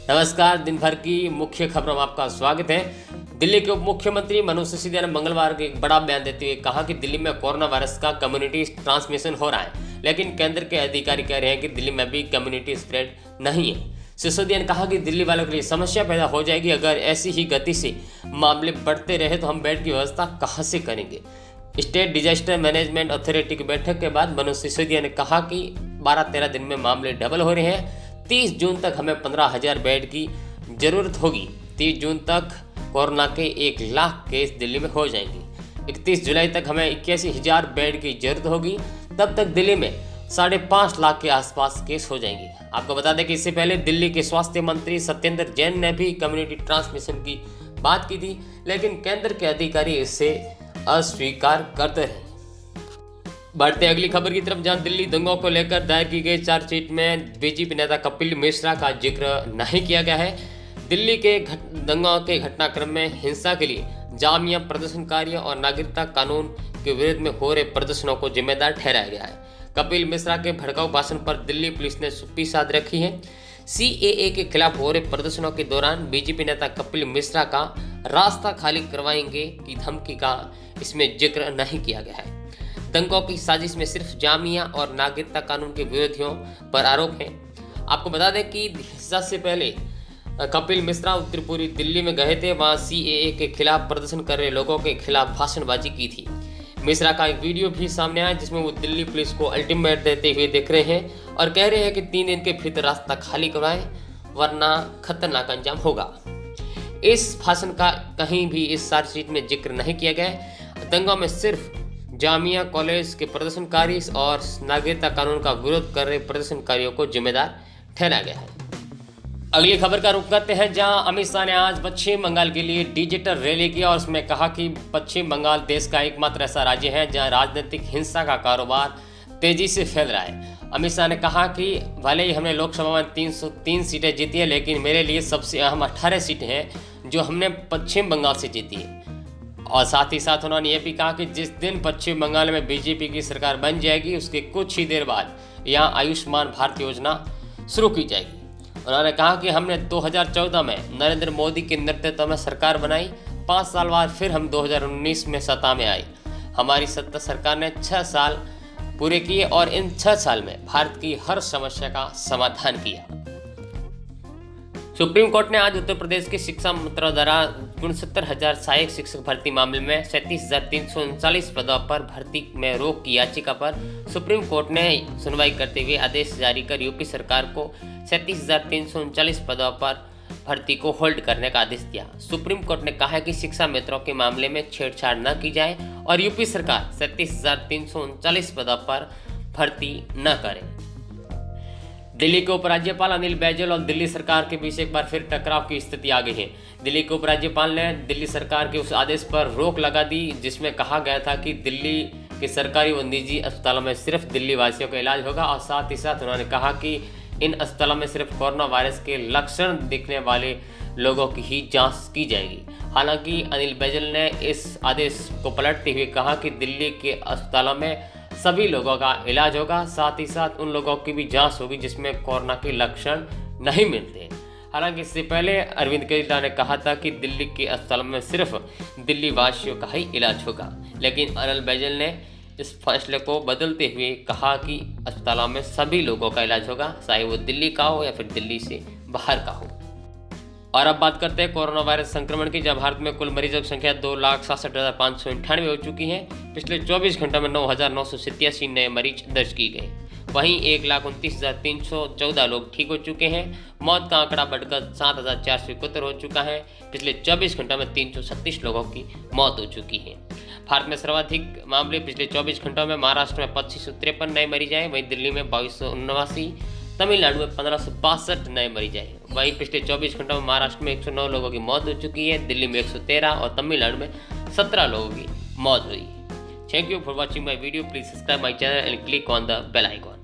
नमस्कार। दिन भर की मुख्य खबरों में आपका स्वागत है। दिल्ली के उप मुख्यमंत्री मनोज सिसोदिया ने मंगलवार को एक बड़ा बयान देते हुए कहा कि दिल्ली में कोरोना वायरस का कम्युनिटी ट्रांसमिशन हो रहा है, लेकिन केंद्र के अधिकारी कह रहे हैं कि दिल्ली में भी कम्युनिटी स्प्रेड नहीं है। सिसोदिया ने कहा कि दिल्ली वालों के लिए समस्या पैदा हो जाएगी। अगर ऐसी ही गति से मामले बढ़ते रहे तो हम बेड की व्यवस्था कहाँ से करेंगे। स्टेट डिजास्टर मैनेजमेंट अथॉरिटी की बैठक के बाद मनोज सिसोदिया ने कहा कि 12-13 दिन में मामले डबल हो रहे हैं। 30 जून तक हमें 15,000 बेड की जरूरत होगी। 30 जून तक कोरोना के 1 लाख केस दिल्ली में हो जाएंगे। 31 जुलाई तक हमें 81,000 बेड की जरूरत होगी। तब तक दिल्ली में 5.5 लाख के आसपास केस हो जाएंगे। आपको बता दें कि इससे पहले दिल्ली के स्वास्थ्य मंत्री सत्येंद्र जैन ने भी कम्युनिटी ट्रांसमिशन की बात की थी, लेकिन केंद्र के अधिकारी इसे अस्वीकार करते रहे। बढ़ते अगली खबर की तरफ, जहां दिल्ली दंगों को लेकर दायर की गई चार्जशीट में बीजेपी नेता कपिल मिश्रा का जिक्र नहीं किया गया है। दिल्ली के दंगों के घटनाक्रम में हिंसा के लिए जामिया प्रदर्शनकारियों और नागरिकता कानून के विरोध में हो रहे प्रदर्शनों को जिम्मेदार ठहराया गया है। कपिल मिश्रा के भड़काऊ भाषण पर दिल्ली पुलिस ने चुप्पी साध रखी है। CAA के खिलाफ हो रहे प्रदर्शनों के दौरान बीजेपी नेता कपिल मिश्रा का रास्ता खाली करवाएंगे की धमकी का इसमें जिक्र नहीं किया गया है। दंगों की साजिश में सिर्फ जामिया और नागरिकता कानून के विरोधियों पर आरोप है। आपको बता दें कि हिंसा से पहले कपिल मिश्रा उत्तर पूर्वी दिल्ली में गए थे। वहां CAA के खिलाफ प्रदर्शन कर रहे लोगों के खिलाफ भाषणबाजी की थी। मिश्रा का एक वीडियो भी सामने आया जिसमें वो दिल्ली पुलिस को अल्टीमेट देते हुए दिख रहे हैं और कह रहे हैं कि 3 दिन के भीतर रास्ता खाली करवाएं वरना खतरनाक अंजाम होगा। इस भाषण का कहीं भी इस चार्जशीट में जिक्र नहीं किया गया। दंगों में सिर्फ जामिया कॉलेज के प्रदर्शनकारी और नागरिकता कानून का विरोध कर रहे प्रदर्शनकारियों को जिम्मेदार ठहराया गया है। अगली खबर का रुख करते हैं, जहां अमित शाह ने आज पश्चिम बंगाल के लिए डिजिटल रैली किया और उसमें कहा कि पश्चिम बंगाल देश का एकमात्र ऐसा राज्य है जहां राजनीतिक हिंसा का कारोबार तेजी से फैल रहा है। अमित शाह ने कहा कि भले ही हमने लोकसभा में 303 सीटें जीती है, लेकिन मेरे लिए सबसे अहम 18 सीटें हैं जो हमने पश्चिम बंगाल से जीती है। और साथ ही साथ उन्होंने ये भी कहा कि जिस दिन पश्चिम बंगाल में बीजेपी की सरकार बन जाएगी उसके कुछ ही देर बाद यहाँ आयुष्मान भारत योजना शुरू की जाएगी। उन्होंने कहा कि हमने 2014 में नरेंद्र मोदी के नेतृत्व में सरकार बनाई। 5 साल बाद फिर हम 2019 में सत्ता में आए। हमारी सत्ता सरकार ने 6 साल पूरे किए और इन 6 साल में भारत की हर समस्या का समाधान किया। सुप्रीम कोर्ट ने आज उत्तर प्रदेश के शिक्षा मंत्रालय द्वारा 69,000 सहायक शिक्षक भर्ती मामले में 37,339 पदों पर भर्ती में रोक की याचिका पर सुप्रीम कोर्ट ने सुनवाई करते हुए आदेश जारी कर यूपी सरकार को 37,339 पदों पर भर्ती को होल्ड करने का आदेश दिया। सुप्रीम कोर्ट ने कहा कि शिक्षा मित्रों के मामले में छेड़छाड़ न की जाए और यूपी सरकार 37,339 पदों पर भर्ती न करे। दिल्ली के उपराज्यपाल अनिल बैजल और दिल्ली सरकार के बीच एक बार फिर टकराव की स्थिति आ गई है। दिल्ली के उपराज्यपाल ने दिल्ली सरकार के उस आदेश पर रोक लगा दी जिसमें कहा गया था कि दिल्ली के सरकारी व निजी अस्पतालों में सिर्फ दिल्ली वासियों का इलाज होगा और साथ ही साथ उन्होंने कहा कि इन अस्पतालों में सिर्फ कोरोना वायरस के लक्षण दिखने वाले लोगों की ही जांच की जाएगी। हालांकि अनिल बैजल ने इस आदेश को पलटते हुए कहा कि दिल्ली के अस्पतालों में सभी लोगों का इलाज होगा, साथ ही साथ उन लोगों की भी जांच होगी जिसमें कोरोना के लक्षण नहीं मिलते। हालांकि इससे पहले अरविंद केजरीवाल ने कहा था कि दिल्ली के अस्पतालों में सिर्फ दिल्ली वासियों का ही इलाज होगा, लेकिन अनिल बैजल ने इस फैसले को बदलते हुए कहा कि अस्पतालों में सभी लोगों का इलाज होगा, चाहे वो दिल्ली का हो या फिर दिल्ली से बाहर का हो। और अब बात करते हैं कोरोना वायरस संक्रमण की, जब भारत में कुल मरीजों की संख्या 2,67,598 हो चुकी है। पिछले 24 घंटों में 9,987 नए मरीज दर्ज किए गए। वहीं 1,29,314 लोग ठीक हो चुके हैं। मौत का आंकड़ा बढ़कर 7,471 हो चुका है। पिछले 24 घंटों में 336 लोगों की मौत हो चुकी है। भारत में सर्वाधिक मामले पिछले 24 घंटों में महाराष्ट्र में 2553 नए मरीज आए, वहीं दिल्ली में 2279, तमिलनाडु में 1562 नए मरीज आए। वहीं पिछले 24 घंटों में महाराष्ट्र में 109 लोगों की मौत हो चुकी है, दिल्ली में 113 और तमिलनाडु में 17 लोगों की मौत हुई है। Thank you for watching my video. Please subscribe my channel and click on the bell icon.